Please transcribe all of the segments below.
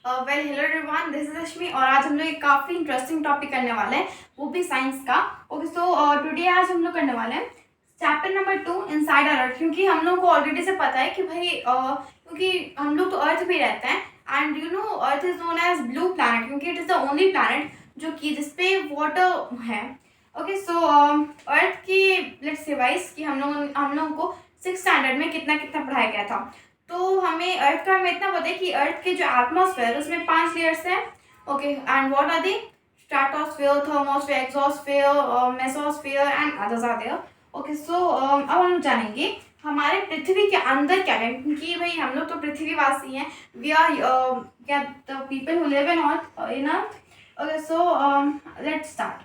Well hello everyone, this is Rashmi और आज हम लोग एक काफ़ी इंटरेस्टिंग टॉपिक करने वाले हैं, वो भी साइंस का। ओके, सो टुडे आज हम लोग करने वाले हैं चैप्टर नंबर 2 इनसाइड अर्थ। क्योंकि हम लोग को ऑलरेडी से पता है कि भाई क्योंकि हम लोग तो अर्थ पे रहते हैं and you know earth is known as blue planet, क्योंकि it is the only planet जो कि जिसपे वाटर है। ओके, सो अर्थ की लेट्स से वाइज कि हम लोगों को 6th स्टैंडर्ड में कितना कितना पढ़ाया गया था। तो हमें अर्थ का हमें इतना पता है कि अर्थ के जो एटमॉस्फेयर उसमें 5 लेयर्स हैं। Okay, and what are they? Stratosphere, thermosphere, exosphere, mesosphere and others are there. Okay, so अब हम जानेंगे हमारे पृथ्वी के अंदर क्या है, क्योंकि भाई हम लोग तो पृथ्वीवासी हैं। वी आर क्या the people who live in earth. Okay, so let's start.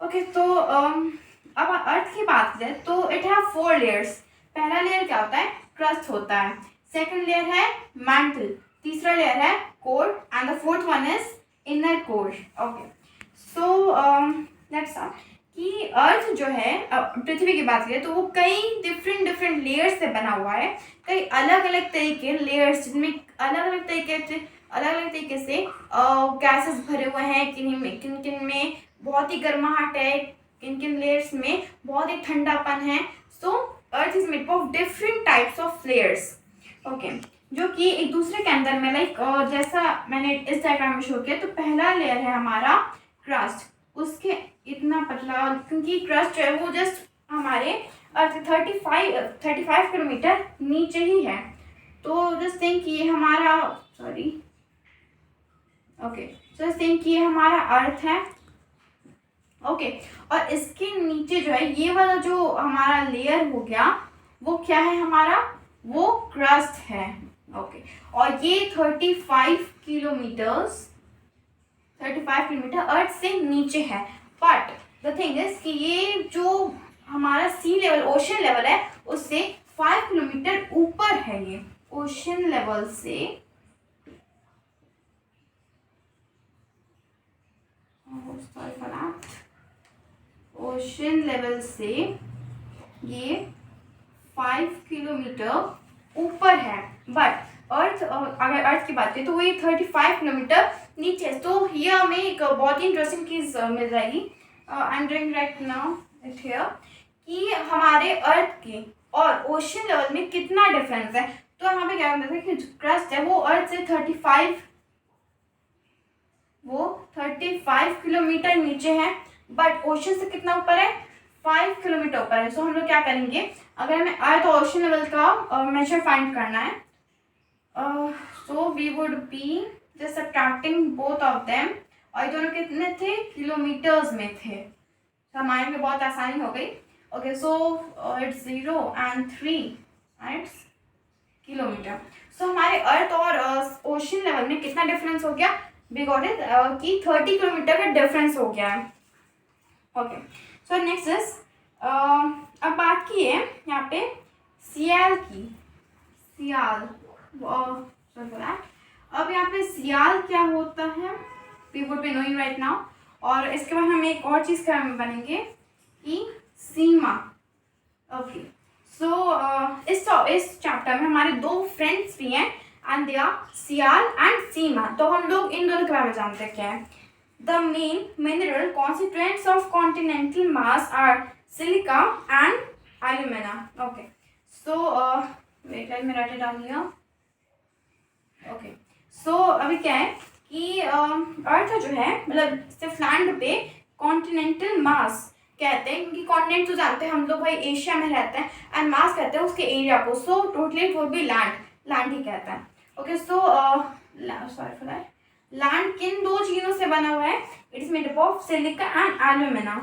Okay, तो अब अर्थ की बात करें तो इट हैव 4 लेयर्स। पहला लेयर क्या होता है? क्रस्ट होता है। सेकंड लेयर है मैंटल। तीसरा लेयर है core and the fourth one is inner core. Okay, so let's start कि अर्थ जो है पृथ्वी की बात करें तो वो कई डिफरेंट लेयर्स से बना हुआ है। कई अलग अलग तरीके लेयर्स जिनमें अलग अलग तरीके से गैसेस भरे हुए हैं। किन किन में बहुत ही गर्माहट है, किन किन लेयर्स में बहुत ही ठंडापन है। So earth is made of different types of layers. Okay, जो कि एक दूसरे के अंदर में लाइक जैसा मैंने इस डायग्राम में शो किया, तो पहला लेयर है हमारा क्रस्ट। उसके इतना पतला, क्योंकि क्रस्ट जो है वो जस्ट हमारे अर्थ 35 किलोमीटर नीचे ही है। तो जस्ट थिंक ये हमारा जस्ट थिंक ये हमारा अर्थ है। ओके, और इसके नीचे जो है ये वाला जो हमारा लेयर हो गया वो क्या है हमारा? वो क्रस्ट है। ओके, और ये 35 किलोमीटर अर्थ से नीचे है। बट द थिंग इज कि ये जो हमारा सी लेवल ओशन लेवल है उससे 5 किलोमीटर ऊपर है। ये ओशन लेवल से ओशन लेवल से ये 5 किलोमीटर ऊपर है। बट अर्थ, अगर अर्थ की बात करें तो वो ये 35 किलोमीटर नीचे है। तो ये हमें एक बहुत ही इंटरेस्टिंग चीज़ मिल जाएगी। I am doing right now it here कि हमारे अर्थ के और ओशन लेवल में कितना डिफरेंस है। तो यहाँ पे क्या होता है कि जो क्रस्ट है वो अर्थ से 35 किलोमीटर नीचे है, बट ओशन से कितना ऊपर है? 5 किलोमीटर ऊपर है। सो हम लोग क्या करेंगे, अगर हमें अर्थ और ओशन लेवल का मेजर फाइंड करना है, so we would be just subtracting both of them. और ये दोनों कितने थे? किलोमीटर्स में थे। तो हमारे में बहुत आसानी हो गई। Okay, so it's 0 and 3 it's kilometre. So हमारे अर्थ और ओशन लेवल में कितना डिफरेंस हो गया? वी गॉट इट कि 30 किलोमीटर का डिफरेंस हो गया है। ओके, सो नेक्स्ट इज अब बात की है यहाँ पे सियाल की। अब यहाँ पे सियाल क्या होता है? We would be knowing right now. और इसके बाद हम एक और चीज़ का बनेंगे कि सीमा। ओके, सो इस चैप्टर में हमारे 2 फ्रेंड्स भी हैं and they are sial and sima. तो हम लोग इन दोनों के बारे में जानते हैं क्या है। The main mineral constituents of continental mass are silica and alumina. Okay, so wait let me write it down here. Okay, so अभी क्या है कि अर्थ जो है मतलब सिर्फ लैंड पे कॉन्टिनेंटल मास कहते हैं, क्योंकि कॉन्टिनेंट तो जानते हैं हम लोग भाई एशिया में रहते हैं, एंड मास कहते हैं उसके एरिया को। So totally it would be land ही कहता है। Okay, so sorry for that. Land किन 2 चीज़ों से बना हुआ है? It is made up of silica and alumina.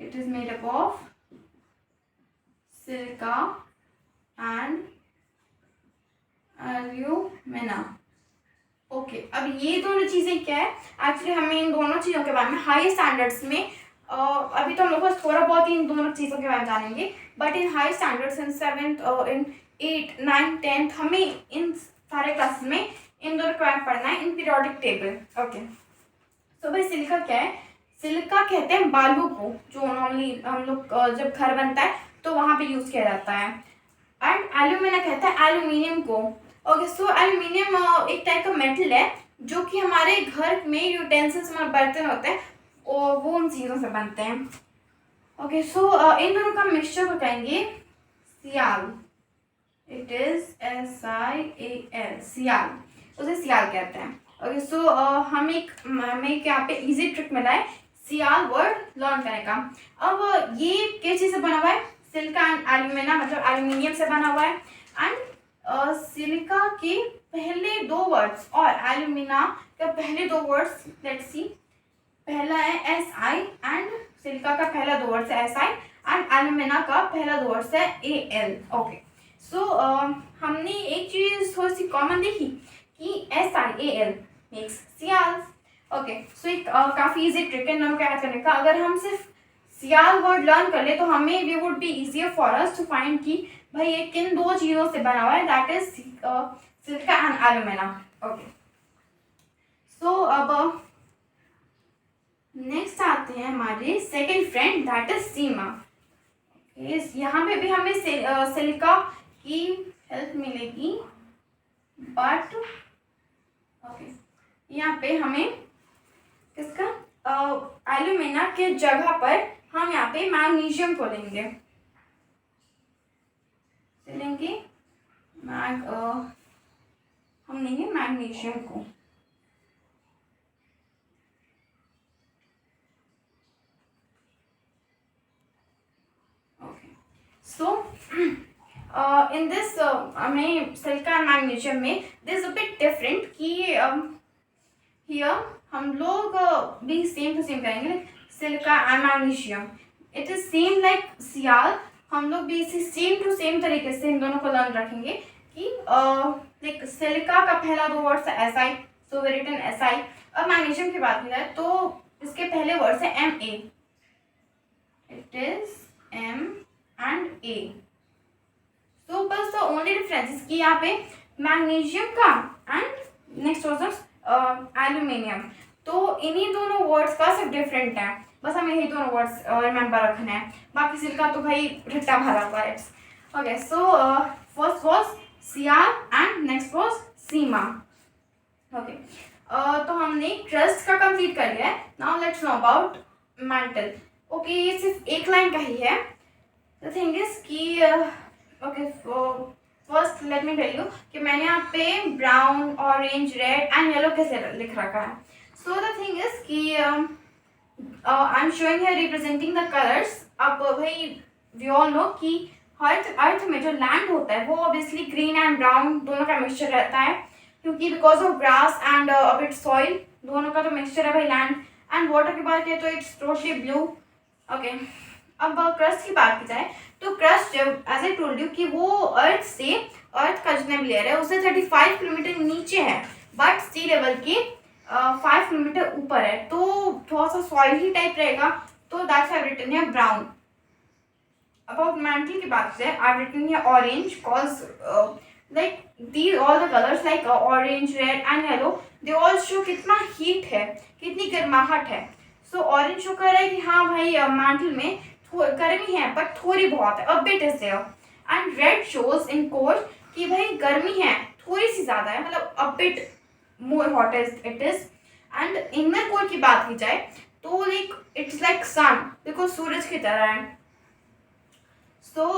It is made up of silica and alumina. Okay, अब ये दोनों चीज़ें क्या है? एक्चुअली हमें इन दोनों चीज़ों के बारे में हाई स्टैंडर्ड्स में अभी तो हम लोग थोड़ा बहुत इन दोनों चीज़ों के बारे में जानेंगे, but in high standards in 7th in 8th 9th 10th हमें इन सारे क्लासेस में इन दोनों के बारे में पढ़ना है इन पीरियोडिक टेबल। ओके, तो भाई सिलिका क्या है? सिलिका कहते हैं बालू को, जो नॉर्मली हम लोग जब घर बनता है तो वहाँ पे यूज़ किया जाता है। एंड एल्यूमिना कहते हैं एल्यूमिनियम को। ओके, सो एल्यूमिनियम एक टाइप का मेटल है जो कि हमारे घर में यूटेंसिल्स में बर्तन होते हैं और वो उन चीज़ों से बनते हैं। ओके, सो इन दोनों का मिक्सचर को कहेंगे सियाल। इट इज SIAL, सियाल, उसे सियाल कहते हैं। ओके, सो हमें यहाँ पे इजी ट्रिक मिला है सियाल वर्ड लर्न करने का। अब ये किस चीज़ से बना हुआ है? सिलिका एंड एल्यूमिना, मतलब एल्यूमिनियम से बना हुआ है। एंड सिलिका के पहले दो वर्ड्स और एल्यूमिना के पहले दो वर्ड्स, लेट्स सी, पहला है SI एंड सिलिका का पहला दो वर्ड्स है SI एंड एल्यूमिना का पहला दो वर्ड्स है AL। ओके, सो हमने एक चीज थोड़ी सी कॉमन देखी कि SIAL मेक्स सियाल। ओके, सो एक काफ़ी इजी ट्रिक है दोनों को याद करने का। अगर हम सिर्फ सियाल वर्ड लर्न कर ले तो हमें we would be easier for us to find कि भाई ये किन दो चीज़ों से बना हुआ है, that is silica and alumina. Okay, so अब नेक्स्ट आते हैं हमारे second friend, that is sima. यहाँ पे भी हमें सिलिका की हेल्प मिलेगी, बट ओके यहाँ पे हमें किसका एल्यूमिना के जगह पर हम यहाँ पे मैग्नीशियम को लेंगे हम लेंगे मैग्नीशियम को। So in this हमें सिलिका एंड मैग्नीशियम में दिस अ बिट डिफरेंट कि हियर हम लोग भी सेम टू सेम करेंगे silica and magnesium. It is same like sial, हम लोग भी इसी सेम टू सेम तरीके से इन दोनों को लर्न रखेंगे कि लाइक सिलिका का पहला दो वर्ड्स है SI, so we written SI। अब मैग्नीशियम की बात की जाए तो इसके पहले वर्ड्स है MA, it is M and A। सो बस द ओनली डिफरेंस कि यहाँ पे मैग्नीशियम का एंड नेक्स्ट वर्ड्स एल्यूमिनियम, तो इन्हीं दोनों वर्ड्स का सिर्फ डिफरेंट है, बस हमें यही दोनों वर्ड्स रिमेंबर रखना है। बाकी सिलिका तो भाई रट्टा भरा हुआ है। Okay, so first was sial and next was sima. Okay, तो हमने क्रस्ट का कंप्लीट कर लिया है। Now let's know about mantle. Okay, ये सिर्फ एक लाइन का ही है। द थिंग इज कि okay, first let me tell you कि मैंने यहाँ पे brown, orange, red and yellow कैसे लिख रखा है। सो द थिंग इज कि I am showing here representing the colours. अब भाई वी ऑल नो कि अर्थ में जो लैंड होता है वो ऑब्वियसली ग्रीन एंड ब्राउन दोनों का मिक्सचर रहता है, क्योंकि because of grass and a bit soil, दोनों का तो मिक्सचर है भाई लैंड। एंड वाटर की बात करें तो इट्स टोटली ब्लू। ओके, अब क्रस्ट की बात की जाए तो crust as I told you कि वो अर्थ का जितना भी लेयर है उससे 35 किलोमीटर नीचे है, बट सी लेवल के 5 किलोमीटर ऊपर है, तो थोड़ा सा सॉइल ही टाइप रहेगा, तो that's I written here brown. About mantle की बात से I written here orange, cause like these all the colors like orange, red and yellow, they all show कितना हीट है, कितनी गर्माहट है। सो ऑरेंज शो कर रहा है कि हाँ भाई मेंटल में गर्मी है बट थोड़ी बहुत है, a bit is there. And red shows in core कि भाई गर्मी है थोड़ी सी ज़्यादा है, मतलब a bit more hot it is. And inner core की बात की जाए तो like it's like sun, because सूरज की तरह है। सो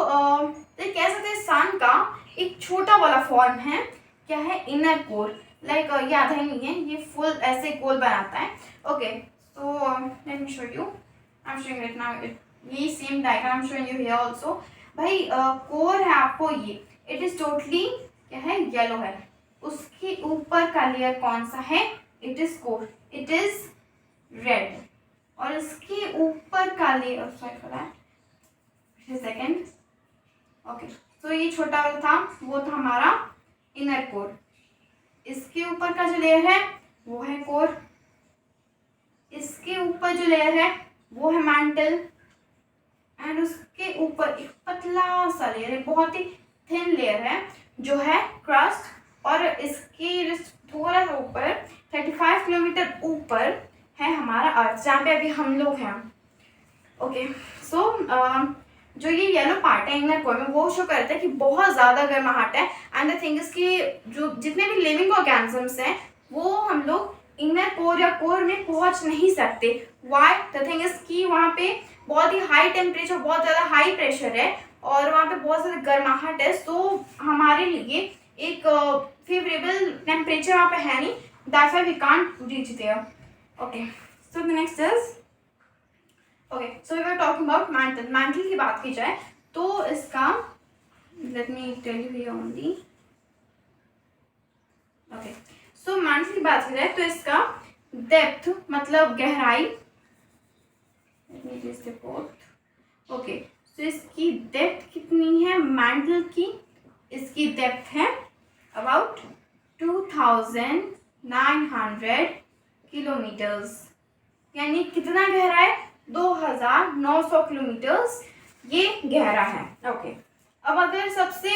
कह सकते हैं सन का एक छोटा वाला फॉर्म है, क्या है, इनर कोर। लाइक ये आधा ही नहीं है, ये फुल ऐसे कोर बनाता है। Okay, so let me show you, I am showing it now, ये same diagram I am showing you here also. भाई कोर है आपको ये, इट इज टोटली क्या है, येलो है। उसके ऊपर का लेयर कौन सा है, it is core, it is red. और इसके ऊपर का layer, sorry for that, second. Okay, तो ये छोटा वाला था वो था हमारा इनर कोर। इसके ऊपर का जो लेयर है वो है कोर, इसके ऊपर जो लेयर है वो है मैंटल, एंड उसके ऊपर एक पतला सा लेयर है, बहुत ही थिन लेयर है जो है क्रस्ट। और इसके थोड़ा सा ऊपर 35 किलोमीटर ऊपर है हमारा अर्थ, जहाँ पे अभी हम लोग हैं। ओके, सो जो ये येलो पार्ट है इनर कोर में वो शो करता है कि बहुत ज़्यादा गर्माहट है। एंड द थिंग इज कि जो जितने भी लिविंग ऑर्गेनिजम्स हैं वो हम लोग इनर कोर या कोर में पहुंच नहीं सकते। वाई? द थिंग इज कि वहाँ पे बहुत ही हाई टेम्परेचर, बहुत ज़्यादा हाई प्रेशर है और वहाँ पे बहुत ज़्यादा गर्माहट है। सो हमारे लिए एक फेवरेबल टेम्परेचर वहाँ पे है नहीं, that's why we can't reach there. Okay, so the next is okay, so we are talking about mantle. Mantle की बात की जाए तो इसका, let me tell you here only. Okay, so mantle की बात की जाए तो इसका डेप्थ मतलब गहराई, let me just report. Okay, so इसकी डेप्थ कितनी है मैंटल की? इसकी डेप्थ है अबाउट 2900 किलोमीटर्स, यानी कितना गहरा है? 2900 किलोमीटर्स ये गहरा है। ओके, अब अगर सबसे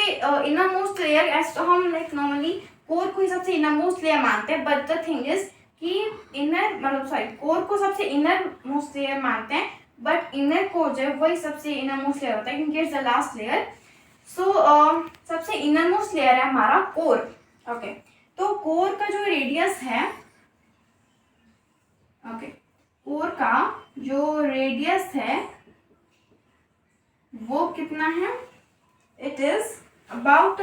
इनर मोस्ट लेयर, एज तो हम लाइक नॉर्मली कोर को ही सबसे इनर मोस्ट लेयर मानते हैं, बट द थिंग इज कि इनर मतलब सॉरी कोर को सबसे इनर मोस्ट लेयर मानते हैं, बट इनर कोर जो है वही सबसे इनर मोस्ट लेयर होता है क्योंकि इट्स द लास्ट लेयर। सो सबसे इनर मोस्ट लेयर है हमारा कोर। ओके, तो कोर का जो रेडियस है, ओके, कोर का जो रेडियस है वो कितना है? It is about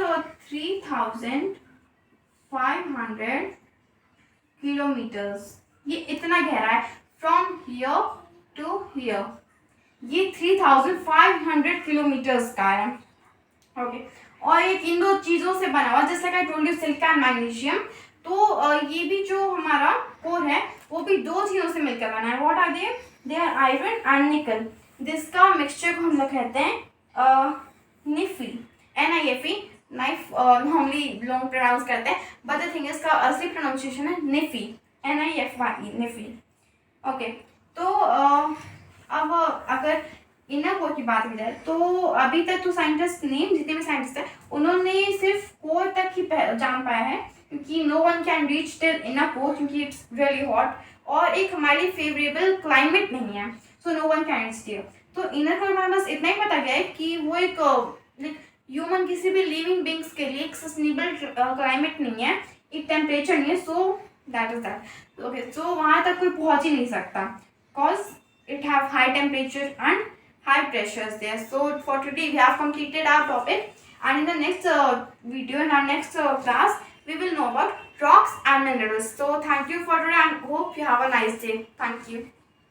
3500 kilometres. ये इतना गहरा है फ्रॉम हियर टू हियर, ये 3500 किलोमीटर्स का है। ओके, और ये इन दो चीज़ों से बना हुआ, जैसे आई told you silicon and magnesium. तो ये भी जो हमारा कोर है वो भी दो चीज़ों से मिलकर बना है। What are they are iron and nickel. जिसका मिक्सचर को हम लोग कहते हैं निफी, NIFE, नाइफ नॉर्मली लोग प्रोनाउंस करते हैं, बट द थिंग इसका असली प्रोनाउंसिएशन है निफी, NIFE, निफी। ओके, तो अब अगर इनर कोर की बात की जाए तो अभी तक तो साइंटिस्ट ने, जितने भी साइंटिस्ट हैं, उन्होंने सिर्फ कोर तक ही जान पाया है क्योंकि no one can reach till inner core क्योंकि इट्स रियली हॉट और एक हमारी फेवरेबल क्लाइमेट नहीं है। So no one can reach there. तो इनर कोर में बस इतना ही पता गया है कि वो एक ह्यूमन किसी भी लिविंग बींग्स के लिए एक सस्टेनेबल क्लाइमेट नहीं है, एक टेम्परेचर नहीं है। So that is that. Okay, so वहाँ तक कोई पहुँच ही नहीं सकता because it have high temperature and high pressures there. So for today we have completed our topic, and in the next video, in our next class, we will know about rocks and minerals. So thank you for today and hope you have a nice day. Thank you.